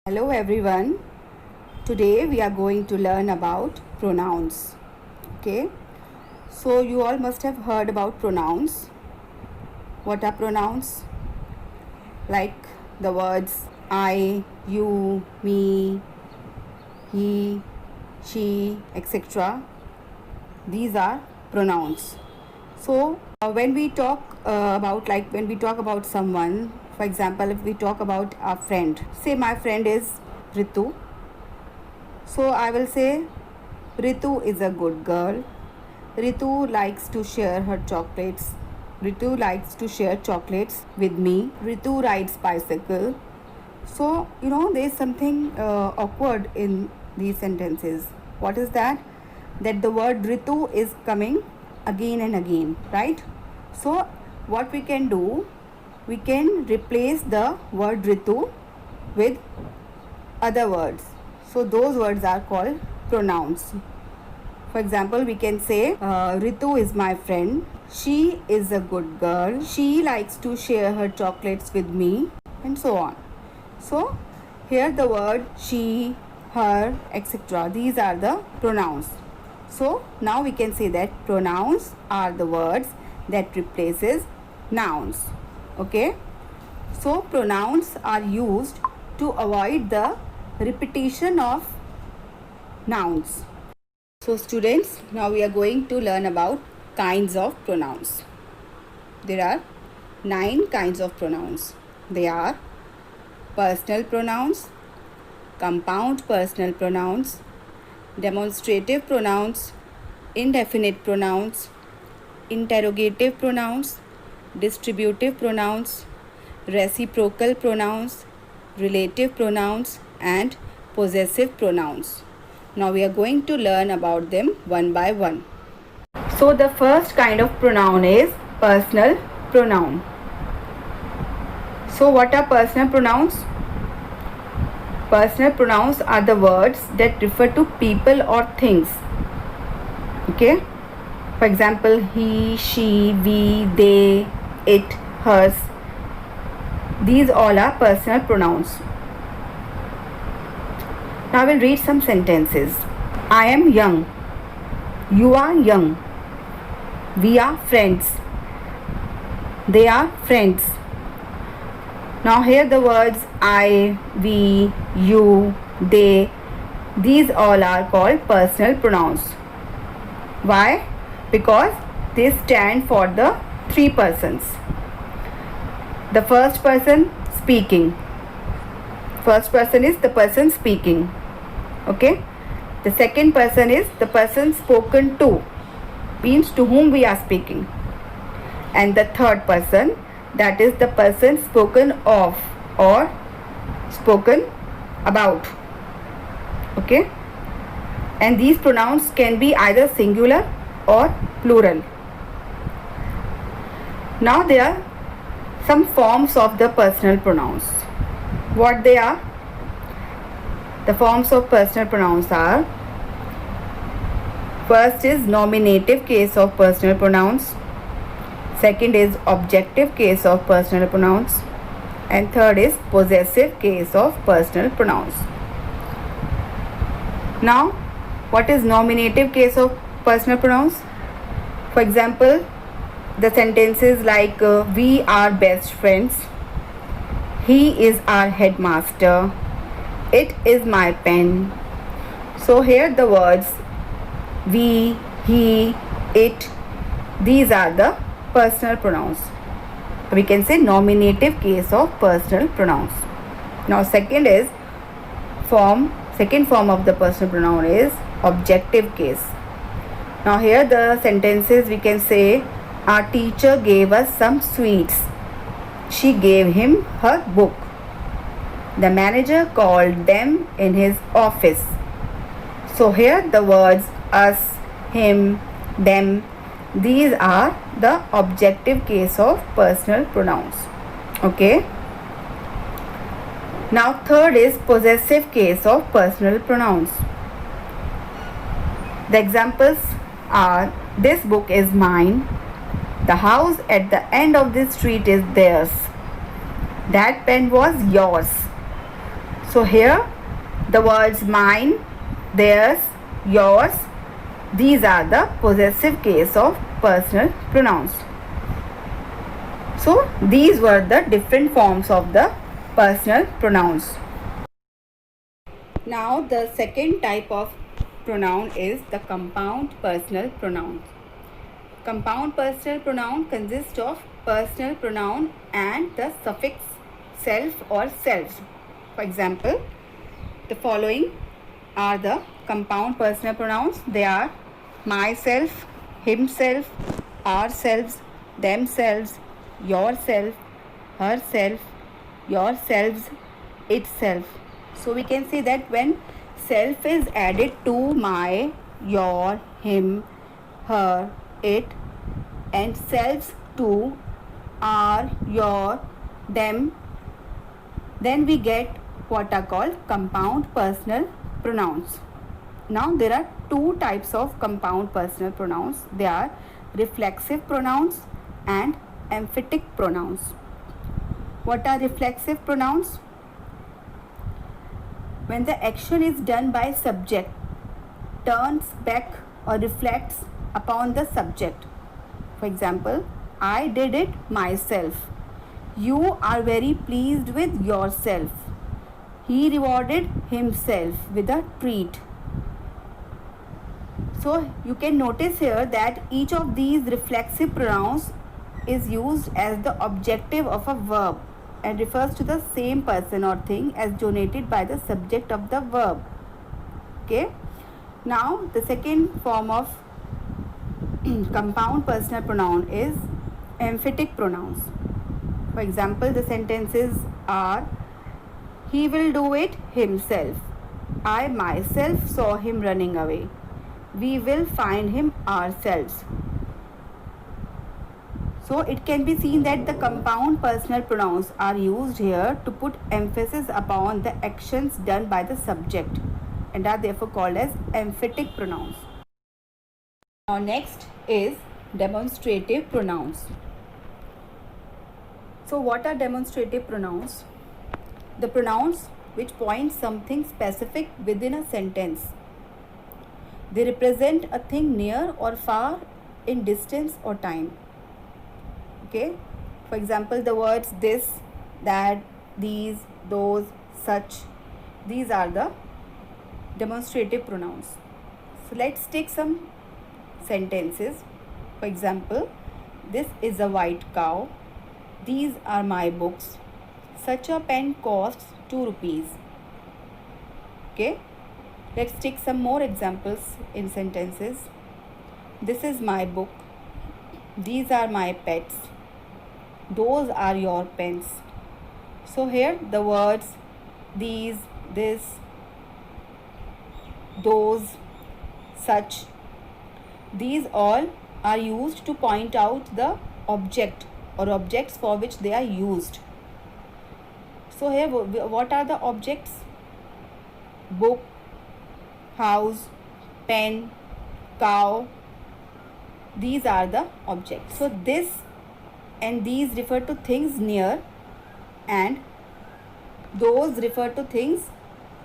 Hello everyone. Today we are going to learn about pronouns. Okay. So you all must have heard about pronouns. What are pronouns? Like the words I, you, me, he, she, etc. These are pronouns. So when we talk when we talk about someone, for example, if we talk about a friend, say my friend is Ritu. So I will say Ritu is a good girl. Ritu likes to share her chocolates. Ritu likes to share chocolates with me. Ritu rides bicycle. So there is something awkward in these sentences. What is that? That the word Ritu is coming again and again, right? So what we can do, we can replace the word Ritu with other words. So those words are called pronouns. For example, we can say Ritu is my friend. She is a good girl. She likes to share her chocolates with me, and so on. So here the word she, her, etc. These are the pronouns. So now we can say that pronouns are the words that replaces nouns. Okay. So pronouns are used to avoid the repetition of nouns. So students, now we are going to learn about kinds of pronouns. There are 9 kinds of pronouns. They are personal pronouns, compound personal pronouns, demonstrative pronouns, indefinite pronouns, interrogative pronouns, distributive pronouns, reciprocal pronouns, relative pronouns, and possessive pronouns. Now we are going to learn about them one by one. So the first kind of pronoun is personal pronoun. So what are personal pronouns? Personal pronouns are the words that refer to people or things. Okay? For example, he, she, we, they, it, hers. These all are personal pronouns. Now I will read some sentences. I am young. You are young. We are friends. They are friends. Now here the words I, we, you, they, these all are called personal pronouns. Why? Because they stand for the 3 persons. The first person speaking. First person is the person speaking. Okay? The second person is the person spoken to, means to whom we are speaking. And the third person, that is the person spoken of or spoken about. Okay? And these pronouns can be either singular or plural. Now there are some forms of the personal pronouns. What they are? The forms of personal pronouns are: first is nominative case of personal pronouns, second is objective case of personal pronouns, and third is possessive case of personal pronouns. Now, what is nominative case of personal pronouns? For example, the sentences like we are best friends, he is our headmaster, it is my pen. So here the words we, he, it, these are the personal pronouns. We can say nominative case of personal pronouns. Now second form of the personal pronoun is objective case. Now here the sentences we can say our teacher gave us some sweets. She gave him her book. The manager called them in his office. So here the words us, him, them, these are the objective case of personal pronouns. Okay. Now third is possessive case of personal pronouns. The examples are this book is mine, the house at the end of this street is theirs, that pen was yours. So here the words mine, theirs, yours, these are the possessive case of personal pronouns. So these were the different forms of the personal pronouns. Now the second type of pronoun is the compound personal pronoun. Compound personal pronoun consists of personal pronoun and the suffix self or selves. For example, the following are the compound personal pronouns. They are myself, himself, ourselves, themselves, yourself, herself, yourselves, itself. So we can say that when self is added to my, your, him, her, it, and selves to our, your, them, then we get what are called compound personal pronouns. Now there are two types of compound personal pronouns. They are reflexive pronouns and emphatic pronouns. What are reflexive pronouns? When the action is done by subject, turns back or reflects upon the subject. For example, I did it myself. You are very pleased with yourself. He rewarded himself with a treat. So you can notice here that each of these reflexive pronouns is used as the objective of a verb and refers to the same person or thing as denoted by the subject of the verb. Okay. Now the second form of compound personal pronoun is emphatic pronouns. For example, the sentences are he will do it himself. I myself saw him running away. We will find him ourselves. So it can be seen that the compound personal pronouns are used here to put emphasis upon the actions done by the subject and are therefore called as emphatic pronouns. Now next is demonstrative pronouns. So what are demonstrative pronouns? The pronouns which point something specific within a sentence. They represent a thing near or far in distance or time. Okay, for example, the words this, that, these, those, such, these are the demonstrative pronouns. So let's take some sentences. For example, this is a white cow. These are my books. Such a pen costs 2 rupees. Okay, let's take some more examples in sentences. This is my book. These are my pets. Those are your pens. So here the words these, this, those, such, these all are used to point out the object or objects for which they are used. So here what are the objects? Book, house, pen, cow. These are the objects. So this and these refer to things near and those refer to things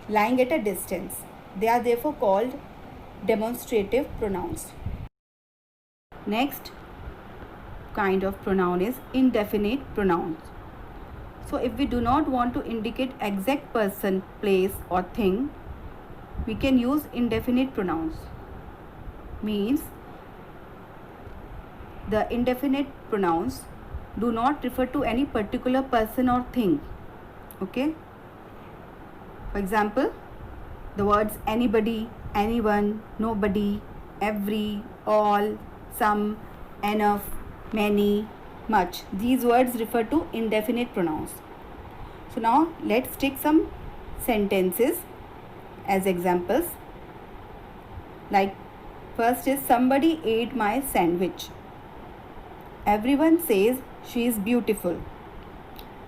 lying at a distance. They are therefore called demonstrative pronouns. Next kind of pronoun is indefinite pronouns. So if we do not want to indicate exact person, place or thing, we can use indefinite pronouns. Means the indefinite pronouns do not refer to any particular person or thing. Okay. For example, the words anybody, anyone, nobody, every, all, some, enough, many, much. These words refer to indefinite pronouns. So now let's take some sentences as examples. Like first is somebody ate my sandwich. Everyone says she is beautiful.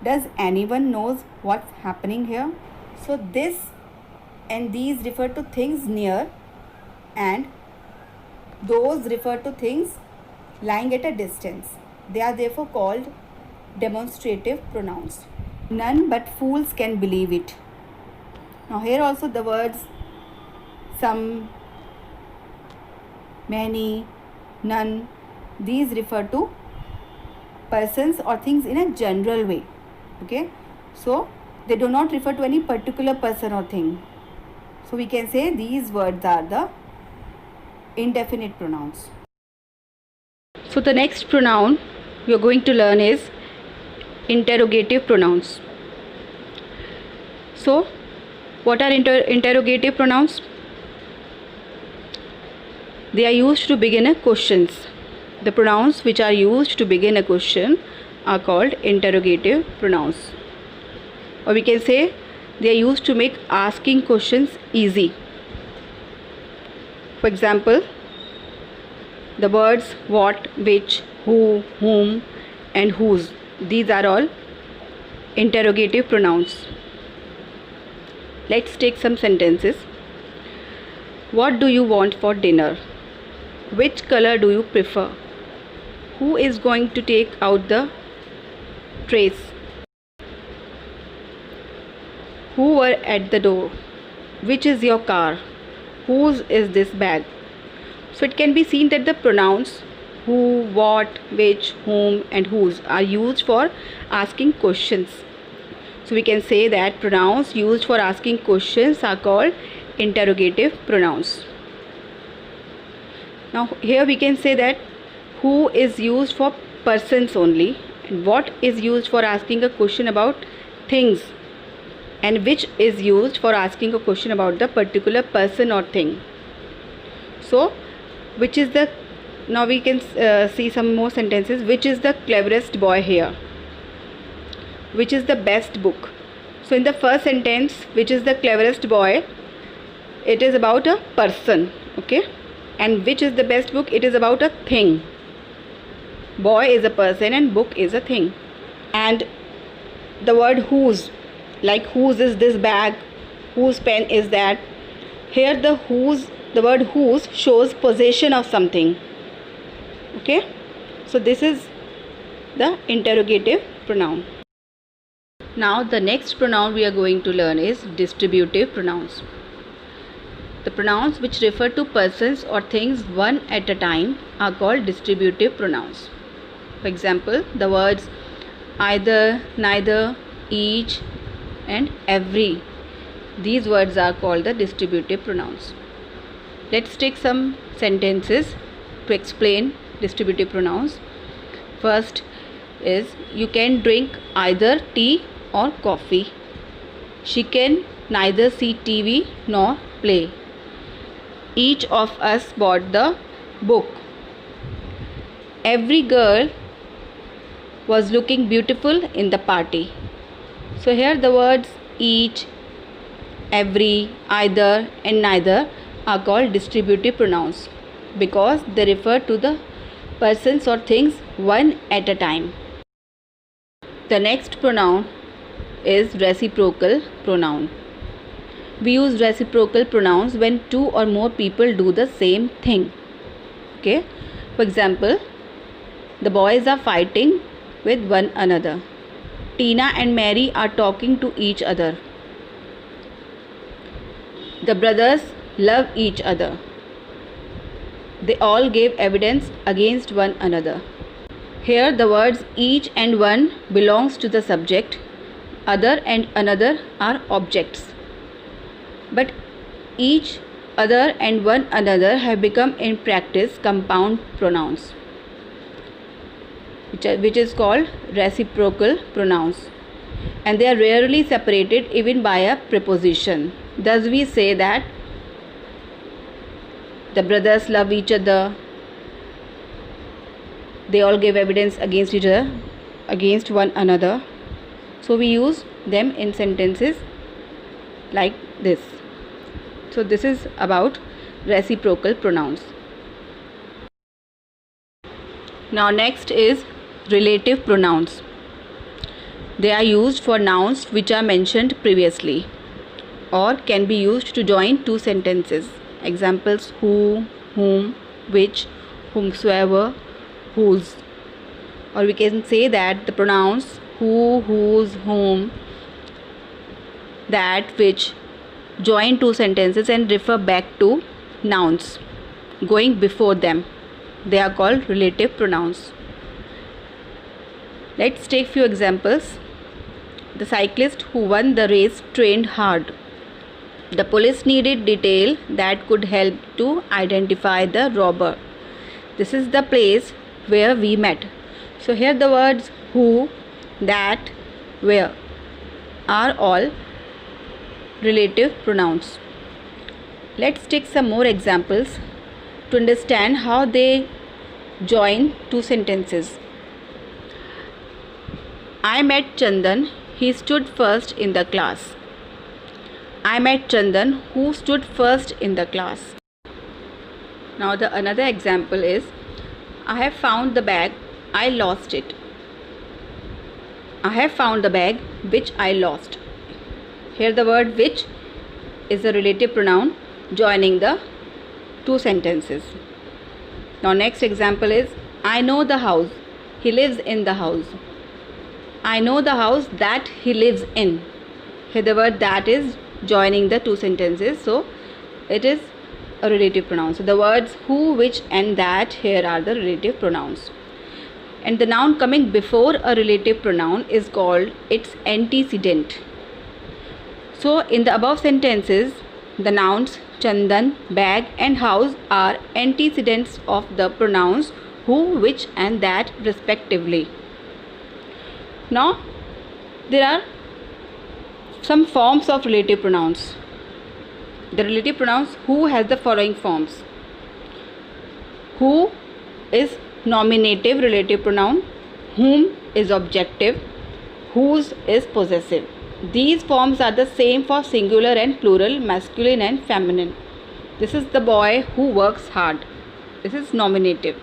Does anyone knows what's happening here? So this and these refer to things near and those refer to things lying at a distance. They are therefore called demonstrative pronouns. None but fools can believe it. Now here also the words some, many, none, these refer to persons or things in a general way. Okay, so they do not refer to any particular person or thing. So we can say these words are the indefinite pronouns. So the next pronoun we are going to learn is interrogative pronouns. So what are interrogative pronouns? They are used to begin a questions. The pronouns which are used to begin a question are called interrogative pronouns. Or we can say they are used to make asking questions easy. For example, the words what, which, who, whom and whose, these are all interrogative pronouns. Let's take some sentences. What do you want for dinner? Which color do you prefer? Who is going to take out the trays? Who were at the door? Which is your car? Whose is this bag? So it can be seen that the pronouns who, what, which, whom and whose are used for asking questions. So we can say that pronouns used for asking questions are called interrogative pronouns. Now here we can say that who is used for persons only, and what is used for asking a question about things, and which is used for asking a question about the particular person or thing. So which is the, now we can see some more sentences. Which is the cleverest boy here? Which is the best book? So in the first sentence, which is the cleverest boy, it is about a person, okay, and which is the best book, it is about a thing. Boy is a person and book is a thing. And the word whose, like whose is this bag, whose pen is that, here the whose, the word whose shows possession of something. Okay, so this is the interrogative pronoun. Now the next pronoun we are going to learn is distributive pronouns. The pronouns which refer to persons or things one at a time are called distributive pronouns. For example, the words either, neither, each and every, these words are called the distributive pronouns. Let's take some sentences to explain distributive pronouns. First is, you can drink either tea or coffee. She can neither see TV nor play. Each of us bought the book. Every girl was looking beautiful in the party. So here the words each, every, either and neither are called distributive pronouns because they refer to the persons or things one at a time. The next pronoun is reciprocal pronoun. We use reciprocal pronouns when two or more people do the same thing. Okay, for example, the boys are fighting with one another. Tina and Mary are talking to each other. The brothers love each other. They all gave evidence against one another. Here the words each and one belongs to the subject. Other and another are objects. But each, other and one another have become in practice compound pronouns, which is called reciprocal pronouns, and they are rarely separated even by a preposition. Thus we say that the brothers love each other, they all gave evidence against each other, against one another. So we use them in sentences like this. So this is about reciprocal pronouns. Now next is relative pronouns. They are used for nouns which are mentioned previously or can be used to join two sentences. Examples: who, whom, which, whomsoever, whose. Or we can say that the pronouns who, whose, whom, that, which join two sentences and refer back to nouns going before them. They are called relative pronouns. Let's take few examples. The cyclist who won the race trained hard. The police needed detail that could help to identify the robber. This is the place where we met. So here the words who, that, where are all relative pronouns. Let's take some more examples to understand how they join two sentences. I met Chandan, he stood first in the class. I met Chandan, who stood first in the class. Now the another example is, I have found the bag, I lost it. I have found the bag which I lost. Here the word which is a relative pronoun joining the two sentences. Now next example is, I know the house, he lives in the house. I know the house that he lives in. Here the word that is joining the two sentences, so it is a relative pronoun. So the words who, which and that here are the relative pronouns. And the noun coming before a relative pronoun is called its antecedent. So in the above sentences, the nouns Chandan, bag and house are antecedents of the pronouns who, which and that respectively. Now there are some forms of relative pronouns. The relative pronouns who has the following forms. Who is nominative relative pronoun, whom is objective, whose is possessive. These forms are the same for singular and plural, masculine and feminine. This is the boy who works hard. This is nominative.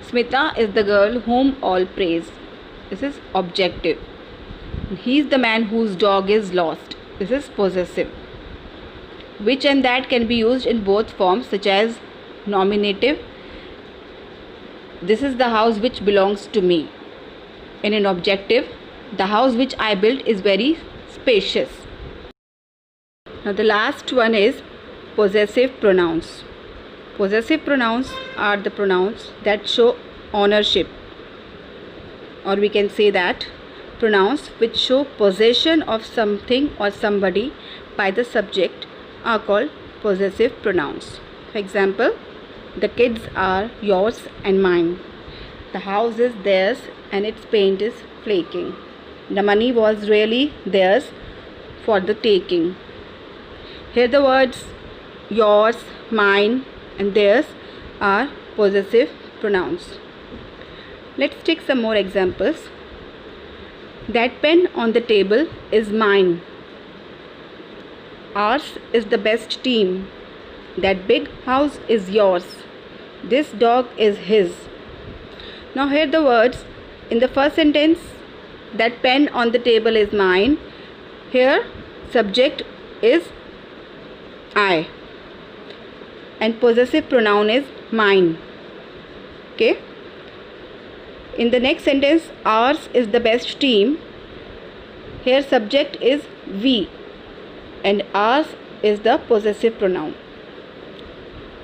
Smita is the girl whom all praise. This is objective. He is the man whose dog is lost. This is possessive. Which and that can be used in both forms, such as nominative. This is the house which belongs to me. And in objective, the house which I built is very spacious. Now the last one is possessive pronouns. Possessive pronouns are the pronouns that show ownership, or we can say that pronouns which show possession of something or somebody by the subject are called possessive pronouns. For example, the kids are yours and mine. The house is theirs and its paint is flaking. The money was really theirs for the taking. Here the words yours, mine and theirs are possessive pronouns. Let's take some more examples. That pen on the table is mine. Ours is the best team. That big house is yours. This dog is his. Now here the words in the first sentence, that pen on the table is mine. Here subject is I and possessive pronoun is mine. Okay. In the next sentence, ours is the best team. Here subject is we and ours is the possessive pronoun.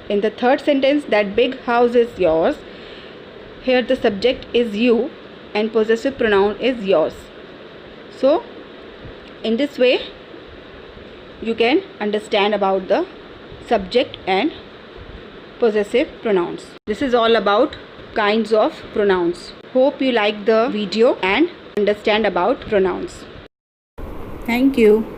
In the third sentence, that big house is yours. Here the subject is you and possessive pronoun is yours. So in this way you can understand about the subject and possessive pronouns. This is all about kinds of pronouns. Hope you like the video and understand about pronouns. Thank you.